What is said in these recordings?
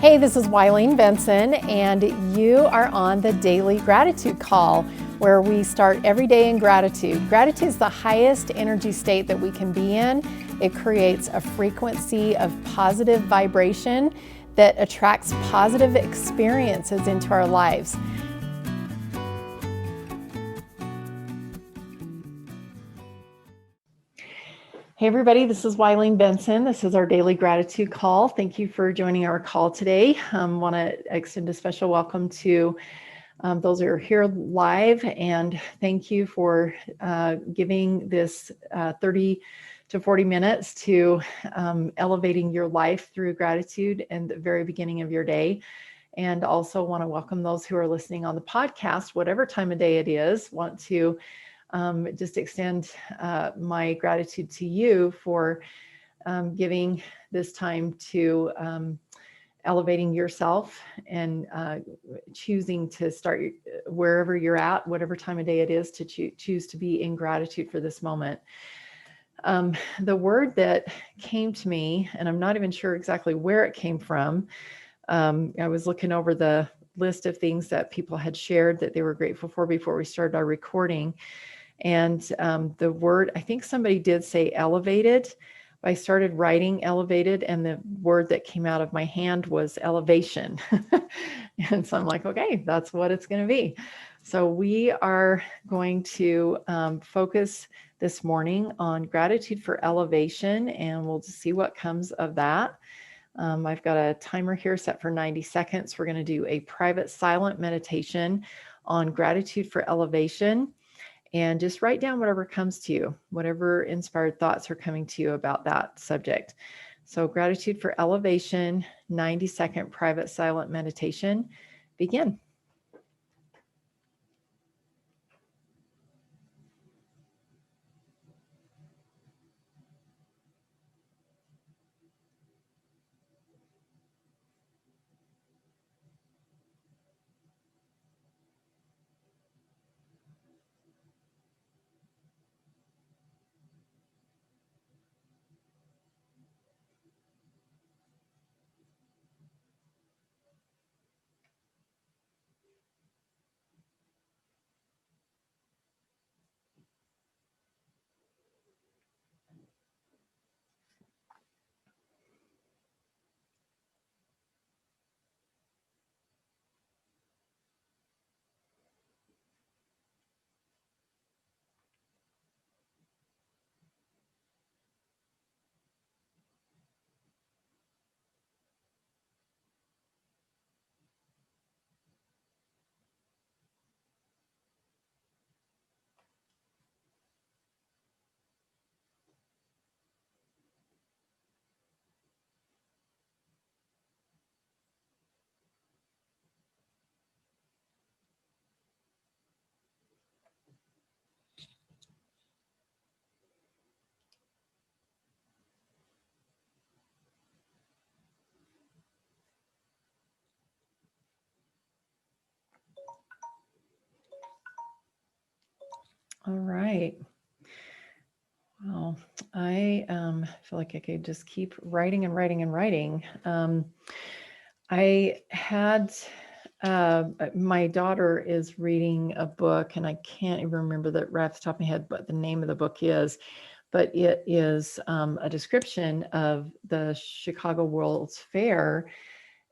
Hey, this is Wileen Benson, and you are on the Daily Gratitude Call, where we start every day in gratitude. Gratitude is the highest energy state that we can be in. It creates a frequency of positive vibration that attracts positive experiences into our lives. Hey everybody, this is Wileen Benson. This is our Daily Gratitude Call. Thank you for joining our call today. Want to extend a special welcome to those who are here live, and thank you for giving this 30 to 40 minutes to elevating your life through gratitude in the very beginning of your day. And also want to welcome those who are listening on the podcast, whatever time of day it is. Want to just extend my gratitude to you for giving this time to elevating yourself and choosing to start wherever you're at, whatever time of day it is, to choose to be in gratitude for this moment. The word that came to me, and I'm not even sure exactly where it came from. I was looking over the list of things that people had shared that they were grateful for before we started our recording. And the word, I think somebody did say elevated. I started writing elevated, and the word that came out of my hand was elevation. And so I'm like, okay, that's what it's going to be. So we are going to focus this morning on gratitude for elevation, and we'll just see what comes of that. I've got a timer here set for 90 seconds. We're going to do a private silent meditation on gratitude for elevation. And just write down whatever comes to you, whatever inspired thoughts are coming to you about that subject. So gratitude for elevation, 90-second private silent meditation. Begin. All right. Well, I feel like I could just keep writing and writing and writing. I had my daughter is reading a book, and I can't even remember that right off the top of my head what the name of the book is, but it is a description of the Chicago World's Fair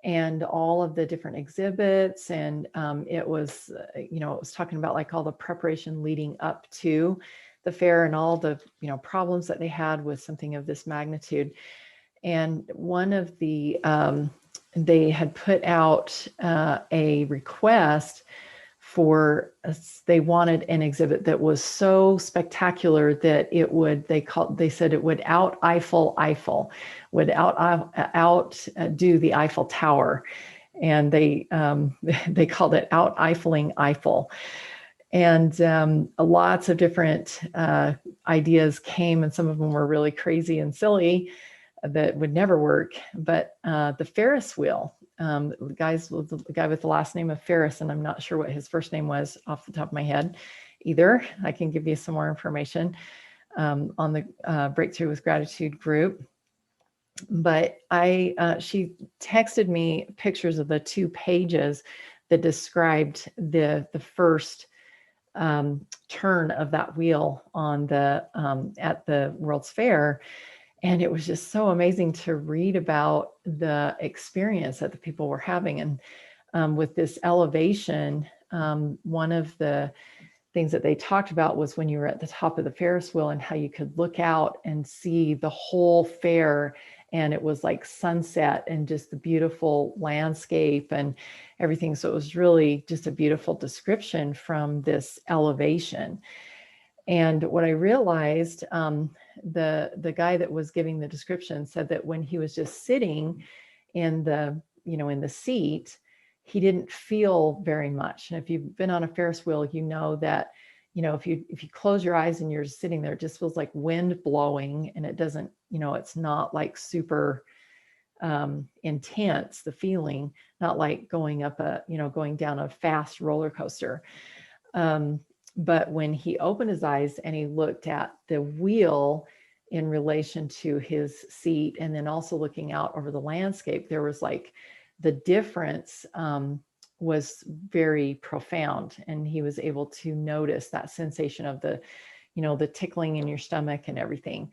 and all of the different exhibits. And it was, it was talking about like all the preparation leading up to the fair and all the, problems that they had with something of this magnitude. And one of the, they had put out a request for, they wanted an exhibit that was so spectacular that it would, they said it would out Eiffel, would outdo the Eiffel Tower. And they called it out Eiffeling Eiffel. And lots of different ideas came, and some of them were really crazy and silly that would never work. But the Ferris wheel, the guy with the last name of Ferris, and I'm not sure what his first name was off the top of my head either. I can give you some more information on the Breakthrough with Gratitude group. But she texted me pictures of the 2 pages that described the first turn of that wheel on the at the World's Fair. And it was just so amazing to read about the experience that the people were having. And with this elevation, one of the things that they talked about was when you were at the top of the Ferris wheel and how you could look out and see the whole fair. And it was like sunset and just the beautiful landscape and everything. So it was really just a beautiful description from this elevation. And what I realized, the guy that was giving the description said that when he was just sitting in the, in the seat, he didn't feel very much. And if you've been on a Ferris wheel, you know that, if you close your eyes and you're just sitting there, it just feels like wind blowing, and it doesn't, it's not like super intense, the feeling, not like going up going down a fast roller coaster. But when he opened his eyes and he looked at the wheel in relation to his seat, and then also looking out over the landscape, there was like the difference was very profound. And he was able to notice that sensation of the, the tickling in your stomach and everything.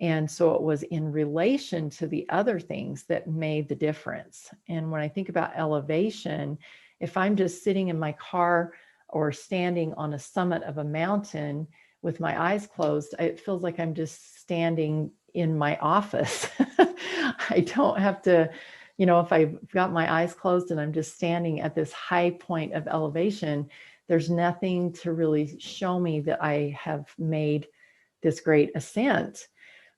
And so it was in relation to the other things that made the difference. And when I think about elevation, if I'm just sitting in my car or standing on a summit of a mountain with my eyes closed, it feels like I'm just standing in my office. I don't have to, if I've got my eyes closed and I'm just standing at this high point of elevation, there's nothing to really show me that I have made this great ascent.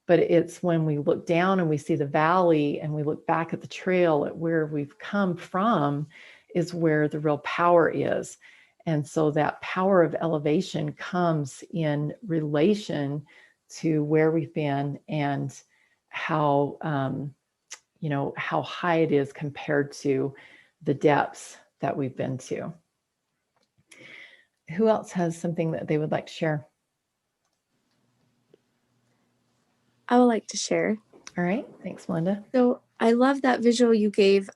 But it's when we look down and we see the valley and we look back at the trail at where we've come from is where the real power is. And so that power of elevation comes in relation to where we've been and how, how high it is compared to the depths that we've been to. Who else has something that they would like to share? I would like to share. All right. Thanks, Melinda. So I love that visual you gave.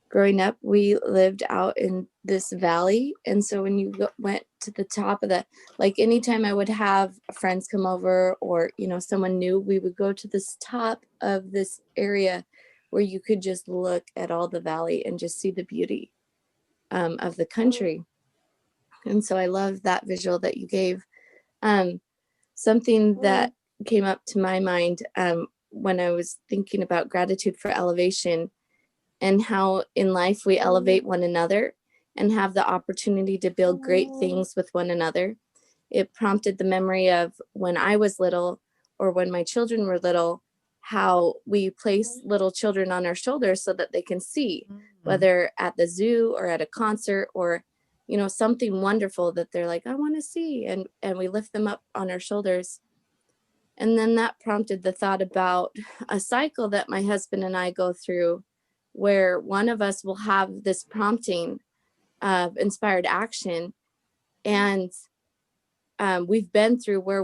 Growing up, we lived out in this valley. And so when you went to the top of the, like anytime I would have friends come over or, someone new, we would go to this top of this area where you could just look at all the valley and just see the beauty of the country. And so I love that visual that you gave. Something that came up to my mind when I was thinking about gratitude for elevation and how in life we elevate one another and have the opportunity to build great things with one another. It prompted the memory of when I was little or when my children were little, how we place little children on our shoulders so that they can see, whether at the zoo or at a concert or something wonderful that they're like, I want to see. And we lift them up on our shoulders. And then that prompted the thought about a cycle that my husband and I go through where one of us will have this prompting of inspired action. And we've been through where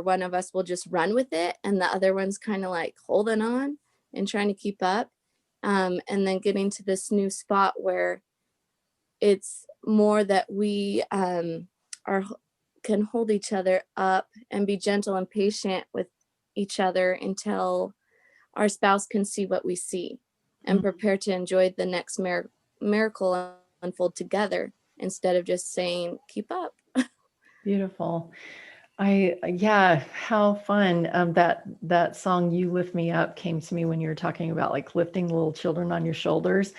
one of us will just run with it and the other one's kind of like holding on and trying to keep up. And then getting to this new spot where it's more that we can hold each other up and be gentle and patient with each other until our spouse can see what we see and prepare to enjoy the next miracle unfold together instead of just saying, keep up. Beautiful. How fun. That song, You Lift Me Up, came to me when you were talking about like lifting little children on your shoulders.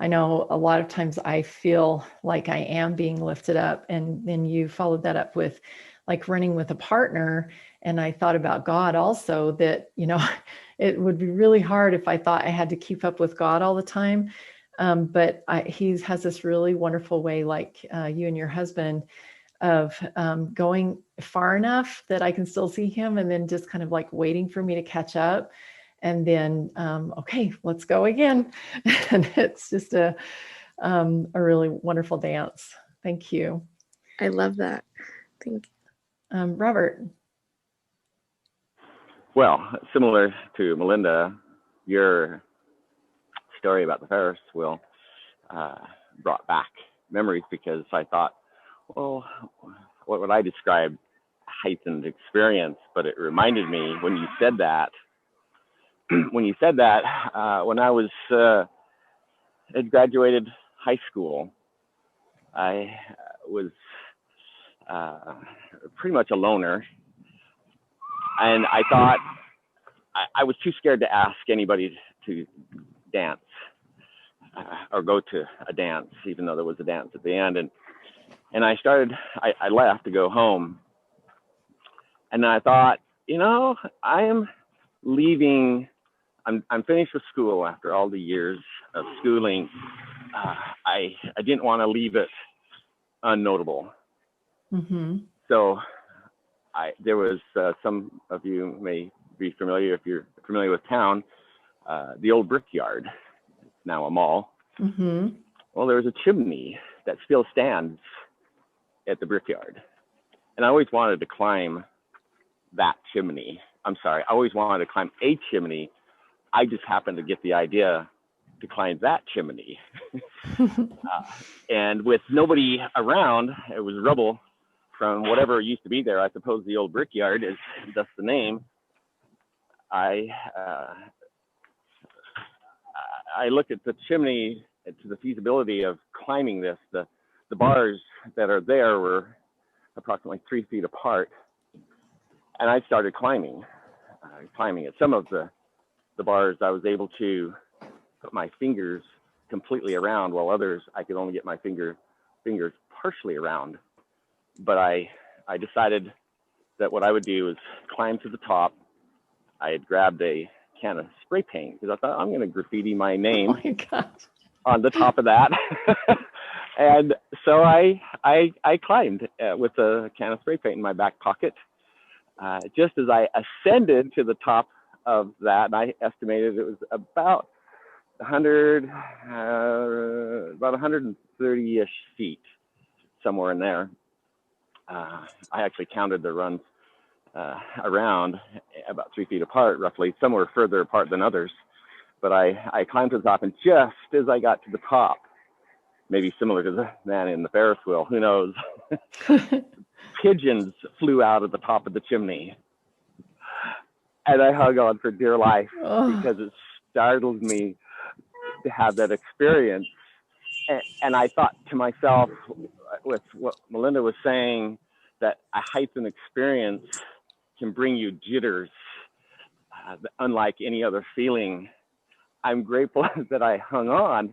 I know a lot of times I feel like I am being lifted up, and then you followed that up with like running with a partner. And I thought about God also, that, it would be really hard if I thought I had to keep up with God all the time. But he has this really wonderful way, like you and your husband, of going far enough that I can still see him, and then just kind of like waiting for me to catch up. And then, okay, let's go again. And it's just a really wonderful dance. Thank you. I love that. Thank you. Robert. Well, similar to Melinda, your story about the Ferris wheel brought back memories, because I thought, well, what would I describe heightened experience? But it reminded me when you said that, when I was had graduated high school, I was pretty much a loner, and I thought I was too scared to ask anybody to dance or go to a dance, even though there was a dance at the end. And I left to go home. And I thought, I am leaving. I'm finished with school after all the years of schooling. I didn't want to leave it unnotable. Mm-hmm. So there was, some of you may be familiar, if you're familiar with town, the old Brickyard, now a mall. Mm-hmm. Well, there was a chimney that still stands at the Brickyard. And I always wanted to climb that chimney. I always wanted to climb a chimney. I just happened to get the idea to climb that chimney. And with nobody around, it was rubble from whatever used to be there. I suppose the old Brickyard is that's the name. I looked at the chimney, to the feasibility of climbing this. The bars that are there were approximately 3 feet apart, and I started climbing it. Some of the bars I was able to put my fingers completely around, while others I could only get my fingers partially around. But I decided that what I would do is climb to the top. I had grabbed a can of spray paint because I thought, I'm going to graffiti my name on the top of that. And so I climbed with a can of spray paint in my back pocket. Just as I ascended to the top of that, and I estimated it was about 130-ish feet, somewhere in there. I actually counted the runs around about 3 feet apart, roughly, somewhere further apart than others. But I climbed to the top, and just as I got to the top, maybe similar to the man in the Ferris wheel, who knows, pigeons flew out of the top of the chimney. And I hung on for dear life because it startled me to have that experience. And I thought to myself, with what Melinda was saying, that a heightened experience can bring you jitters, unlike any other feeling. I'm grateful that I hung on,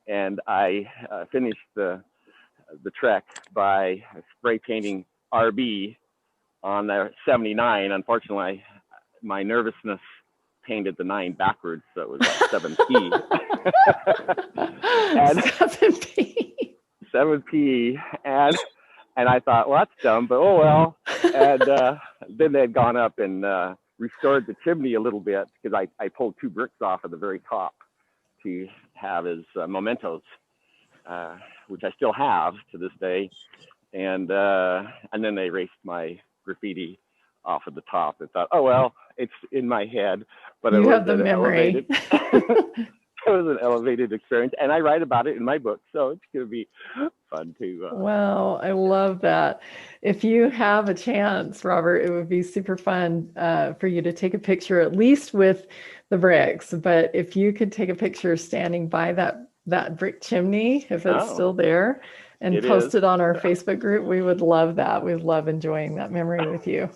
and I finished the trek by spray painting RB on the 79. Unfortunately, my nervousness painted the 9 backwards, so it was like 7P. And 7P. 7P, and I thought, well, that's dumb, but oh well. And then they had gone up and restored the chimney a little bit, because I pulled 2 bricks off of the very top to have as mementos, which I still have to this day. And then they erased my graffiti off of the top. I thought, oh well, it's in my head, but you have the memory. It was an elevated experience, and I write about it in my book, so it's going to be fun to. Wow, I love that. If you have a chance, Robert, it would be super fun for you to take a picture, at least with the bricks. But if you could take a picture standing by that brick chimney, if it's still there, and post it on our Facebook group, we would love that. We'd love enjoying that memory with you.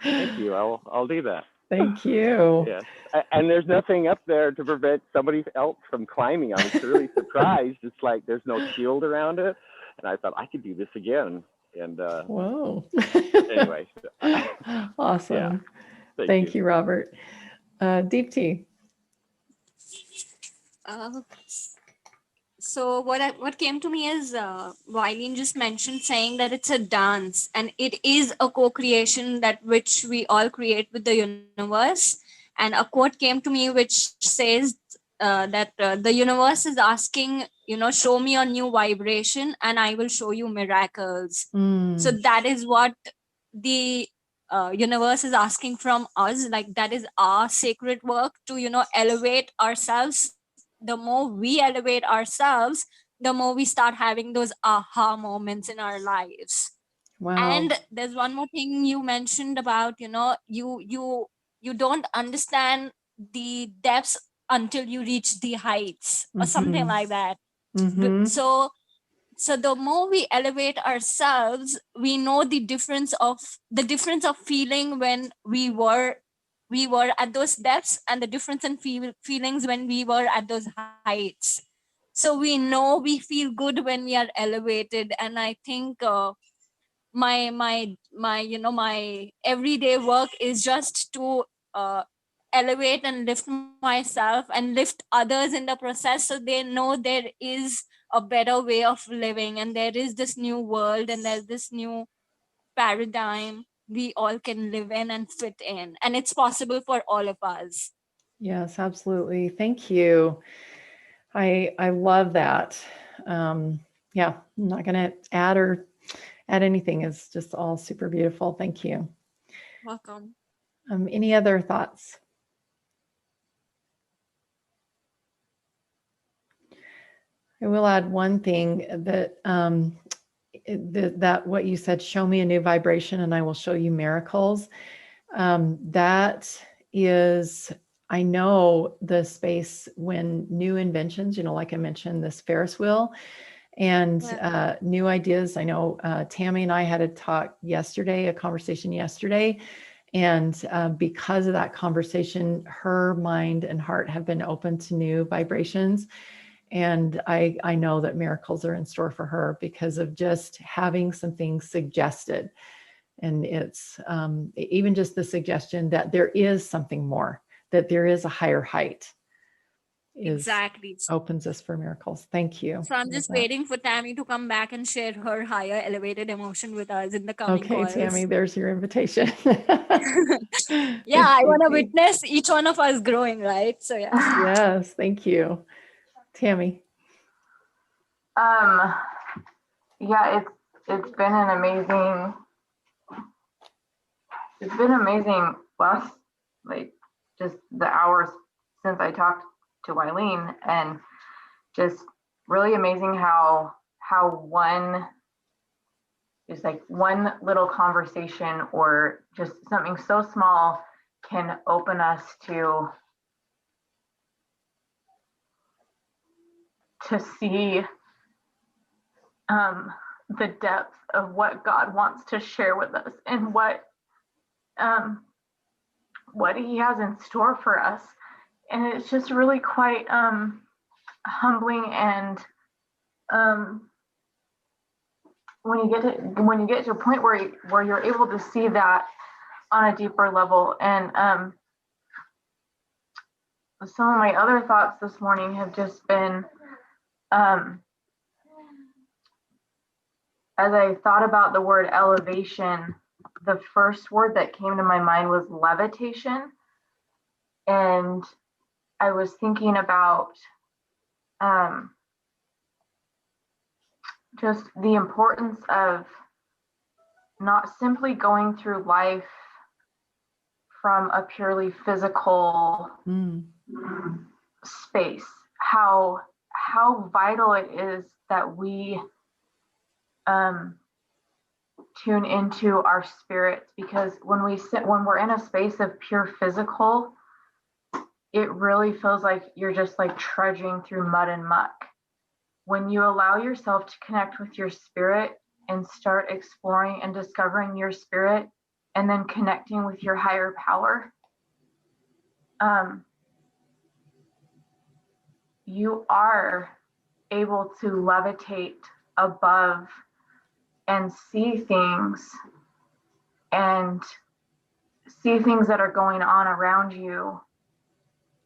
Thank you. I'll do that. Thank you. Yes. And there's nothing up there to prevent somebody else from climbing. I was really surprised. It's like there's no shield around it. And I thought I could do this again. And whoa. Anyway. Awesome. Yeah. Thank you, Robert. Deepti. So what came to me is Wileen just mentioned, saying that it's a dance, and it is a co-creation that which we all create with the universe. And a quote came to me which says that the universe is asking, show me a new vibration and I will show you miracles. So that is what the universe is asking from us. Like that is our sacred work to, elevate ourselves. The more we elevate ourselves, the more we start having those aha moments in our lives. Wow. And there's one more thing you mentioned about, you don't understand the depths until you reach the heights, or something Mhm. like that. Mhm. So the more we elevate ourselves, we know the difference of feeling when we were at those depths, and the difference in feelings when we were at those heights. So we know we feel good when we are elevated. And I think my everyday work is just to elevate and lift myself and lift others in the process, so they know there is a better way of living, and there is this new world, and there's this new paradigm we all can live in and fit in, and it's possible for all of us. Yes, absolutely. Thank you. I love that. Yeah, I'm not going to add anything. It's just all super beautiful. Thank you. Welcome. Any other thoughts? I will add one thing that that what you said, show me a new vibration and I will show you miracles. That is, I know the space when new inventions, like I mentioned, this Ferris wheel and new ideas. I know Tammy and I had a conversation yesterday. And because of that conversation, her mind and heart have been open to new vibrations. And I know that miracles are in store for her because of just having some things suggested. And it's even just the suggestion that there is something more, that there is a higher height, Exactly. opens us for miracles. Thank you. So I'm Love just that. waiting for Tammy to come back and share her higher elevated emotion with us in the coming Okay, calls. Tammy, there's your invitation. Yeah, I want to Thank you. witness each one of us growing, right? So yeah. Yes, thank you. Tammy. Yeah, it's been an amazing last, like, just the hours since I talked to Wileen, and just really amazing how one, just like one little conversation or just something so small can open us to see the depth of what God wants to share with us, and what he has in store for us. And it's just really quite humbling. And when you get to a point where you're able to see that on a deeper level. And some of my other thoughts this morning have just been, as I thought about the word elevation, the first word that came to my mind was levitation. And I was thinking about just the importance of not simply going through life from a purely physical space. How vital it is that we tune into our spirits, because when we're in a space of pure physical, it really feels like you're just like trudging through mud and muck. When you allow yourself to connect with your spirit and start exploring and discovering your spirit, and then connecting with your higher power, you are able to levitate above and see things that are going on around you,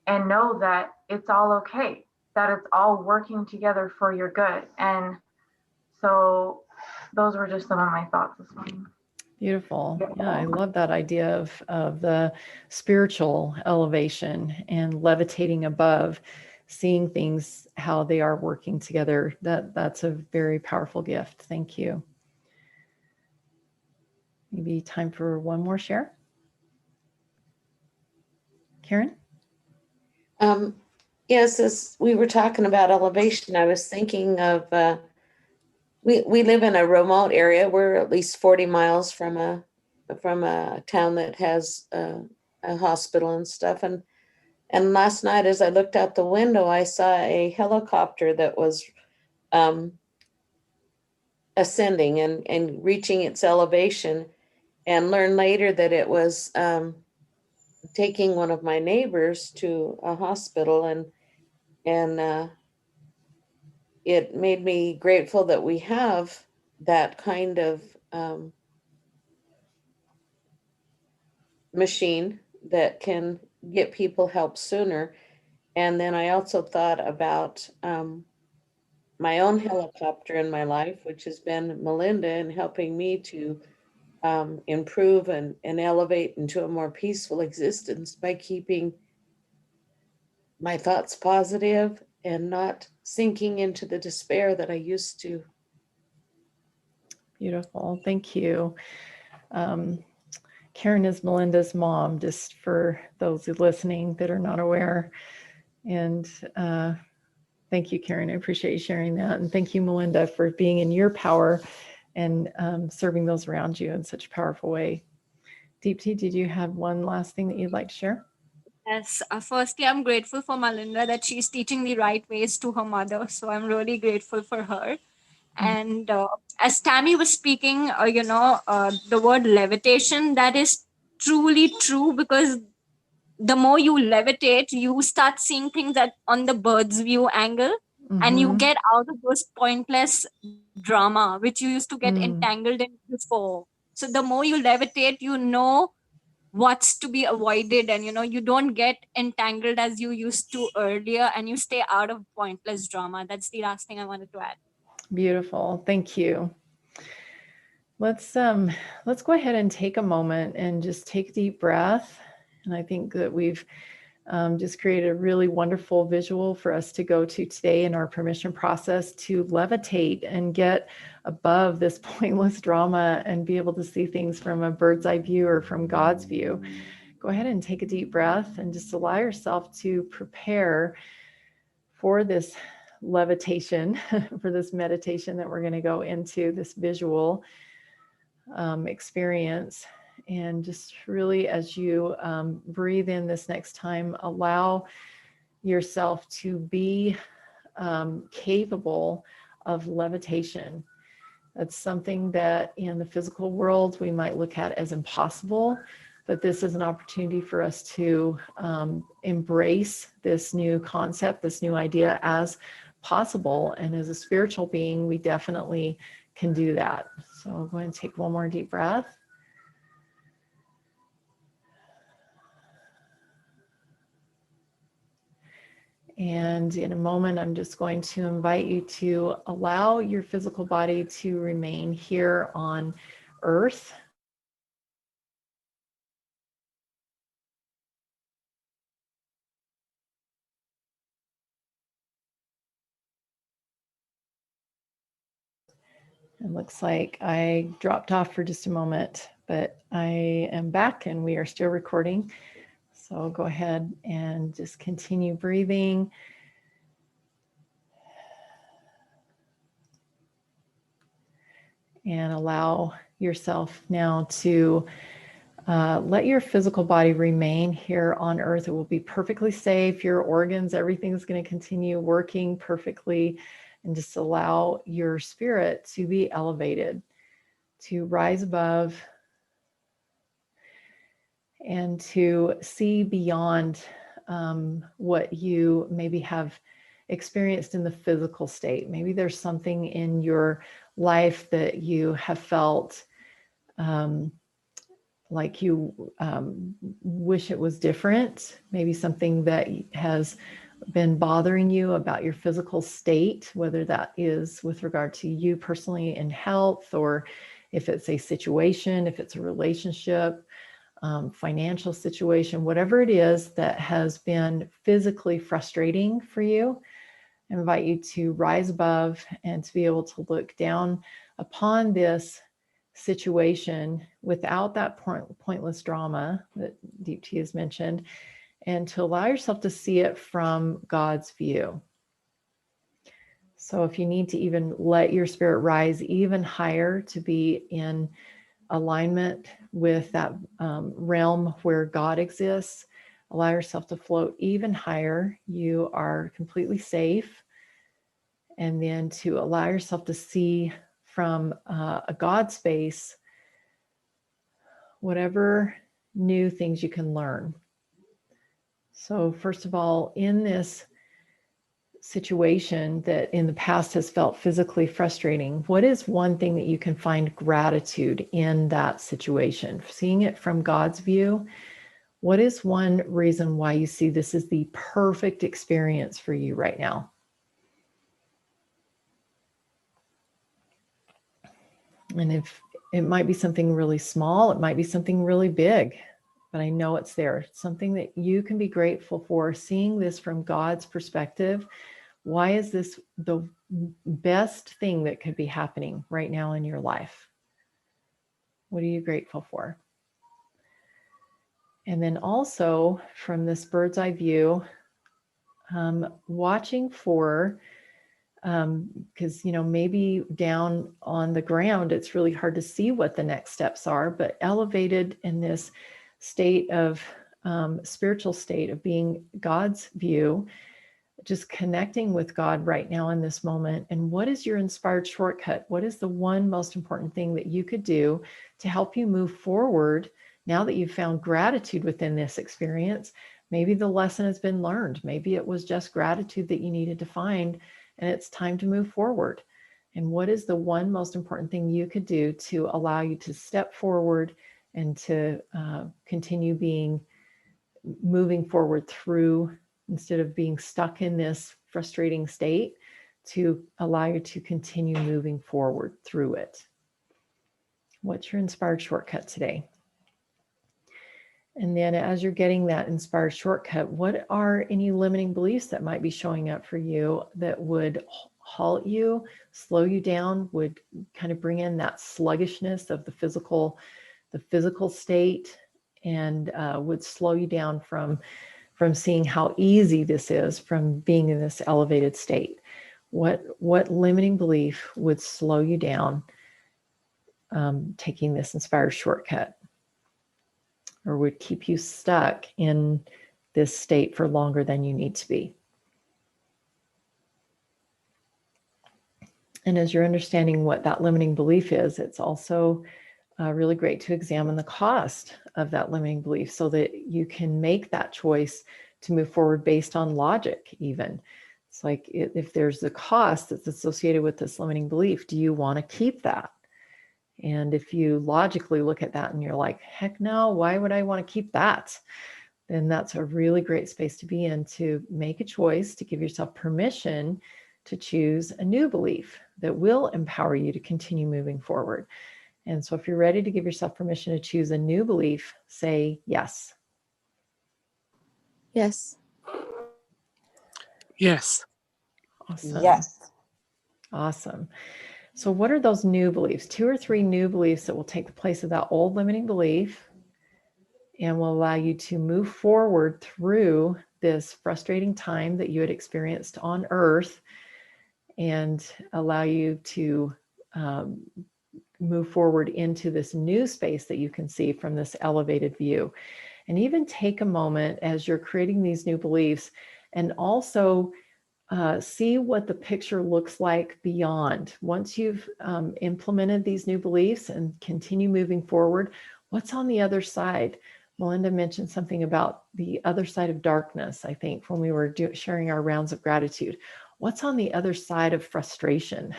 and know that it's all okay, that it's all working together for your good. And so those were just some of my thoughts this morning. Beautiful. Yeah, I love that idea of the spiritual elevation and levitating above, seeing things how they are working together. That's a very powerful gift. Thank you. Maybe time for one more share. Karen? Yes, as we were talking about elevation, I was thinking of we live in a remote area. We're at least 40 miles from a town that has a hospital and stuff. And last night, as I looked out the window, I saw a helicopter that was ascending and reaching its elevation, and learned later that it was taking one of my neighbors to a hospital, and it made me grateful that we have that kind of machine that can get people help sooner. And then I also thought about my own helicopter in my life, which has been Melinda, and helping me to improve and elevate into a more peaceful existence by keeping my thoughts positive and not sinking into the despair that I used to. Beautiful. Thank you. Karen is Melinda's mom, just for those listening that are not aware. And thank you, Karen. I appreciate you sharing that. And thank you, Melinda, for being in your power and serving those around you in such a powerful way. Deepti, did you have one last thing that you'd like to share? Yes, firstly, I'm grateful for Malinda that she's teaching the right ways to her mother. So I'm really grateful for her. And as Tammy was speaking, the word levitation, that is truly true, because the more you levitate, you start seeing things that on the bird's view angle, and you get out of those pointless drama which you used to get entangled in before. So the more you levitate, you know what's to be avoided, and you don't get entangled as you used to earlier, and you stay out of pointless drama. That's the last thing I wanted to add. Beautiful. Thank you. Let's go ahead and take a moment and just take a deep breath. And I think that we've just created a really wonderful visual for us to go to today in our permission process to levitate and get above this pointless drama and be able to see things from a bird's eye view or from God's view. Go ahead and take a deep breath and just allow yourself to prepare for this levitation, for this meditation that we're going to go into, this visual experience. And just really, as you breathe in this next time, allow yourself to be capable of levitation. That's something that in the physical world we might look at as impossible, but this is an opportunity for us to embrace this new concept, this new idea as possible. And as a spiritual being, we definitely can do that. So I'll go ahead and take one more deep breath. And in a moment, I'm just going to invite you to allow your physical body to remain here on Earth. It looks like I dropped off for just a moment, but I am back and we are still recording. So I'll go ahead and just continue breathing. And allow yourself now to let your physical body remain here on Earth. It will be perfectly safe. Your organs, everything's going to continue working perfectly. And just allow your spirit to be elevated, to rise above, and to see beyond what you maybe have experienced in the physical state. Maybe there's something in your life that you have felt like you wish it was different. Maybe something that has been bothering you about your physical state, whether that is with regard to you personally in health, or if it's a situation, if it's a relationship, financial situation, whatever it is that has been physically frustrating for you. I invite you to rise above and to be able to look down upon this situation without that pointless drama that Deep T has mentioned, and to allow yourself to see it from God's view. So if you need to even let your spirit rise even higher to be in alignment with that realm where God exists, allow yourself to float even higher. You are completely safe. And then to allow yourself to see from a God space whatever new things you can learn. So first of all, in this situation that in the past has felt physically frustrating, what is one thing that you can find gratitude in that situation? Seeing it from God's view, what is one reason why you see this is the perfect experience for you right now? And if it might be something really small, it might be something really big, but I know it's there. It's something that you can be grateful for, seeing this from God's perspective. Why is this the best thing that could be happening right now in your life? What are you grateful for? And then also from this bird's eye view, watching for, because, maybe down on the ground, it's really hard to see what the next steps are, but elevated in this state of spiritual state of being God's view, just connecting with God right now in this moment. And what is your inspired shortcut? What is the one most important thing that you could do to help you move forward now that you've found gratitude within this experience? Maybe the lesson has been learned. Maybe it was just gratitude that you needed to find, and it's time to move forward. And what is the one most important thing you could do to allow you to step forward and to continue moving forward through, instead of being stuck in this frustrating state, to allow you to continue moving forward through it? What's your inspired shortcut today? And then as you're getting that inspired shortcut, what are any limiting beliefs that might be showing up for you that would halt you, slow you down, would kind of bring in that sluggishness of the physical state, and would slow you down from seeing how easy this is, from being in this elevated state? What limiting belief would slow you down taking this inspired shortcut, or would keep you stuck in this state for longer than you need to be? And as you're understanding what that limiting belief is, it's also really great to examine the cost of that limiting belief so that you can make that choice to move forward based on logic even. It's like, if there's a cost that's associated with this limiting belief, do you want to keep that? And if you logically look at that and you're like, heck no, why would I want to keep that? Then that's a really great space to be in, to make a choice, to give yourself permission to choose a new belief that will empower you to continue moving forward. And so if you're ready to give yourself permission to choose a new belief, say yes. Yes. Yes. Awesome. Yes. Awesome. So what are those new beliefs? 2 or 3 new beliefs that will take the place of that old limiting belief and will allow you to move forward through this frustrating time that you had experienced on Earth, and allow you to move forward into this new space that you can see from this elevated view. And even take a moment as you're creating these new beliefs, and also see what the picture looks like beyond. Once you've implemented these new beliefs and continue moving forward, what's on the other side? Melinda mentioned something about the other side of darkness, I think, when we were sharing our rounds of gratitude. What's on the other side of frustration?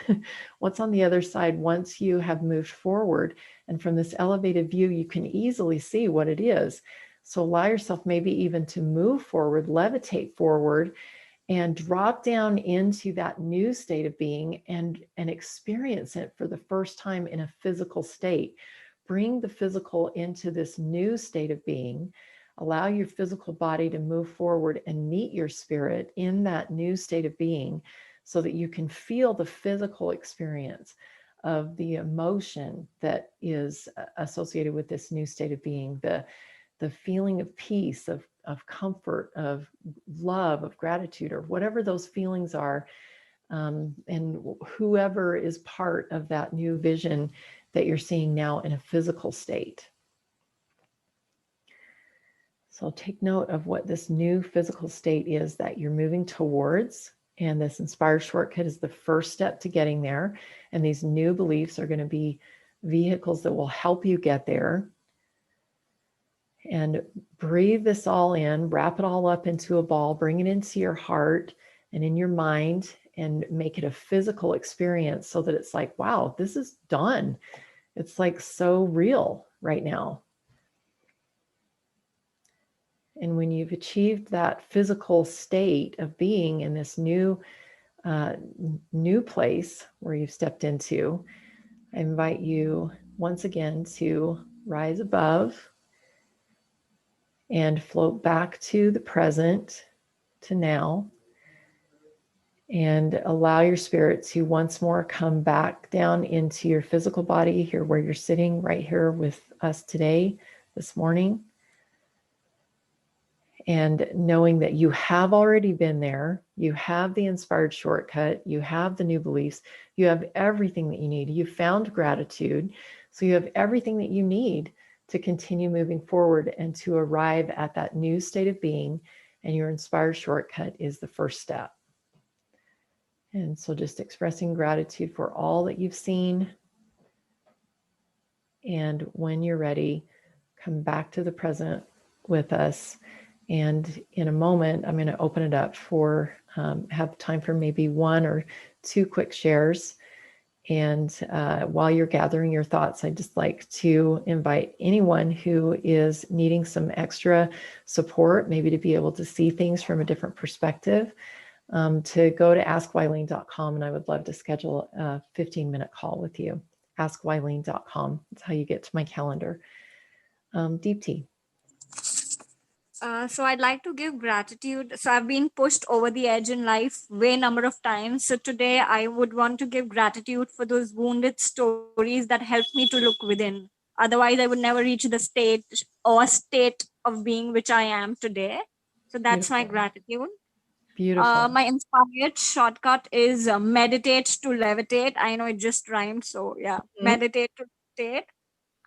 What's on the other side once you have moved forward? And from this elevated view, you can easily see what it is. So allow yourself maybe even to move forward, levitate forward, and drop down into that new state of being and experience it for the first time in a physical state. Bring the physical into this new state of being. Allow your physical body to move forward and meet your spirit in that new state of being, so that you can feel the physical experience of the emotion that is associated with this new state of being, the feeling of peace, of comfort, of love, of gratitude, or whatever those feelings are, and whoever is part of that new vision that you're seeing now in a physical state. So take note of what this new physical state is that you're moving towards. And this inspired shortcut is the first step to getting there. And these new beliefs are going to be vehicles that will help you get there. And breathe this all in, wrap it all up into a ball, bring it into your heart and in your mind, and make it a physical experience so that it's like, wow, this is done. It's like so real right now. And when you've achieved that physical state of being in this new place where you've stepped into, I invite you once again to rise above and float back to the present, to now, and allow your spirit to once more come back down into your physical body here where you're sitting right here with us today, this morning. And knowing that you have already been there, you have the inspired shortcut, you have the new beliefs, you have everything that you need. You found gratitude, so you have everything that you need to continue moving forward and to arrive at that new state of being. And your inspired shortcut is the first step. And so just expressing gratitude for all that you've seen. And when you're ready, come back to the present with us. And in a moment, I'm going to open it up for, have time for maybe 1 or 2 quick shares. And while you're gathering your thoughts, I'd just like to invite anyone who is needing some extra support, maybe to be able to see things from a different perspective, to go to askwylene.com. And I would love to schedule a 15-minute call with you. Askwylene.com. That's how you get to my calendar. Deepti. So I'd like to give gratitude. So I've been pushed over the edge in life way number of times. So today I would want to give gratitude for those wounded stories that helped me to look within. Otherwise, I would never reach the state of being which I am today. So that's my gratitude. Beautiful. My inspired shortcut is meditate to levitate. I know it just rhymed. So yeah, meditate to levitate.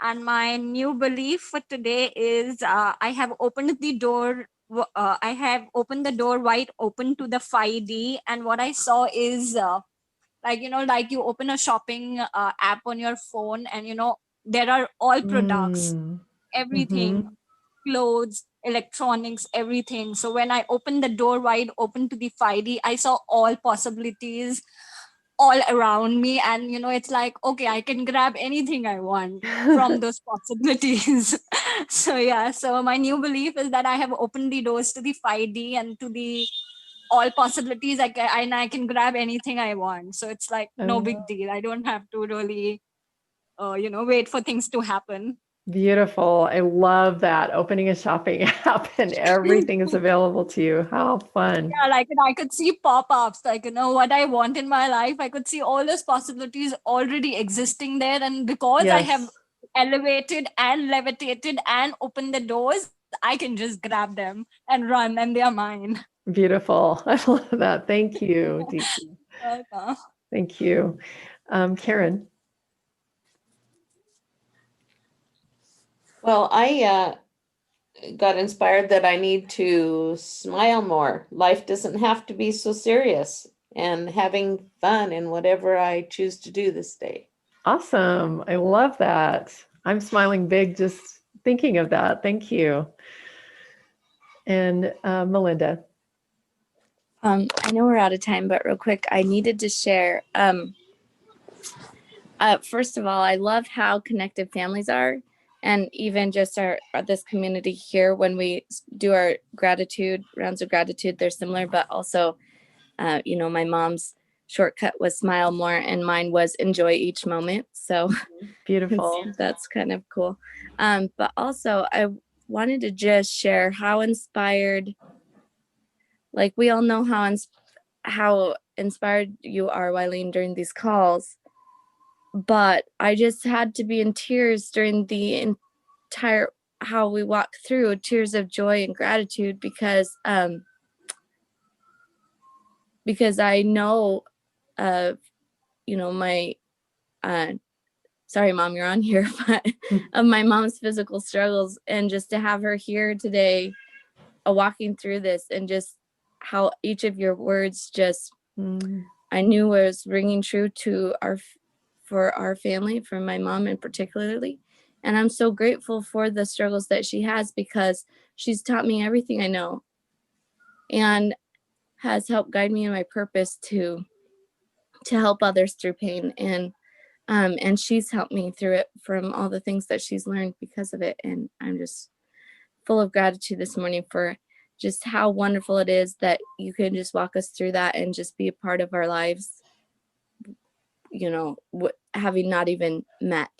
And my new belief for today is I have opened the door. I have opened the door wide open to the 5D. And what I saw is like you open a shopping app on your phone, and there are all products, everything, clothes, electronics, everything. So when I opened the door wide open to the 5D, I saw all possibilities all around me, and it's like, okay, I can grab anything I want from those possibilities. So yeah, so my new belief is that I have opened the doors to the 5D and to the all possibilities. I can grab anything I want, so it's like no big deal. I don't have to really wait for things to happen. Beautiful. I love that. Opening a shopping app and everything is available to you. How fun. Yeah, like I could see pop-ups, like what I want in my life. I could see all those possibilities already existing there. And because I have elevated and levitated and opened the doors, I can just grab them and run, and they are mine. Beautiful. I love that. Thank you, Deepti. Welcome. Thank you. Karen. Well, I got inspired that I need to smile more. Life doesn't have to be so serious, and having fun in whatever I choose to do this day. Awesome. I love that. I'm smiling big just thinking of that. Thank you. And Melinda. I know we're out of time, but real quick, I needed to share. First of all, I love how connected families are. And even just this community here, when we do our gratitude rounds of gratitude, they're similar, but also, my mom's shortcut was smile more, and mine was enjoy each moment. So Beautiful. That's kind of cool. But also, I wanted to just share how inspired, like we all know how inspired you are, Wileen, during these calls. but I just had to be in tears during the entire how we walked through, tears of joy and gratitude, because I know of, my sorry mom, you're on here, but of my mom's physical struggles, and just to have her here today, walking through this, and just how each of your words just I knew was ringing true to for our family, for my mom in particularly. And I'm so grateful for the struggles that she has, because she's taught me everything I know and has helped guide me in my purpose to help others through pain. And she's helped me through it from all the things that she's learned because of it. And I'm just full of gratitude this morning for just how wonderful it is that you can just walk us through that and just be a part of our lives, having not even met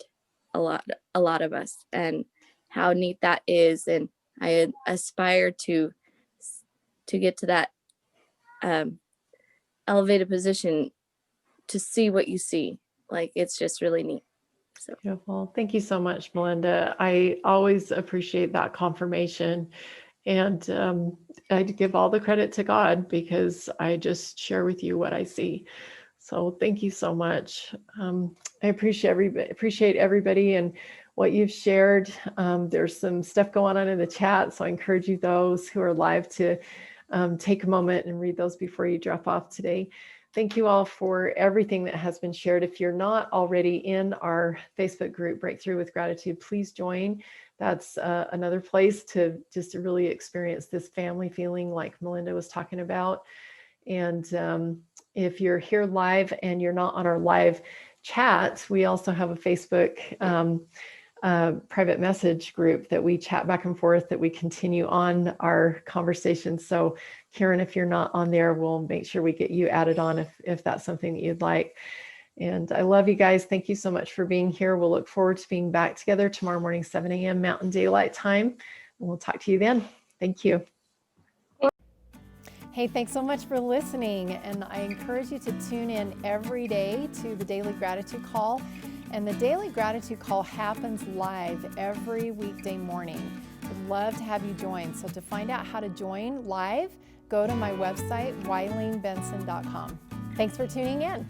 a lot of us, and how neat that is. And I aspire to get to that elevated position to see what you see. Like, it's just really neat. So Beautiful. Thank you so much, Melinda. I always appreciate that confirmation. And I'd give all the credit to God, because I just share with you what I see. So thank you so much. I appreciate everybody and what you've shared. There's some stuff going on in the chat, so I encourage you, those who are live, to take a moment and read those before you drop off today. Thank you all for everything that has been shared. If you're not already in our Facebook group, Breakthrough with Gratitude, please join. That's another place to really experience this family feeling like Melinda was talking about. And if you're here live and you're not on our live chat, we also have a Facebook private message group that we chat back and forth, that we continue on our conversations. So Karen, if you're not on there, we'll make sure we get you added on if that's something that you'd like. And I love you guys. Thank you so much for being here. We'll look forward to being back together tomorrow morning, 7 a.m. Mountain Daylight Time. And we'll talk to you then. Thank you. Hey, thanks so much for listening. And I encourage you to tune in every day to the Daily Gratitude Call. And the Daily Gratitude Call happens live every weekday morning. I'd love to have you join. So to find out how to join live, go to my website, WileenBenson.com. Thanks for tuning in.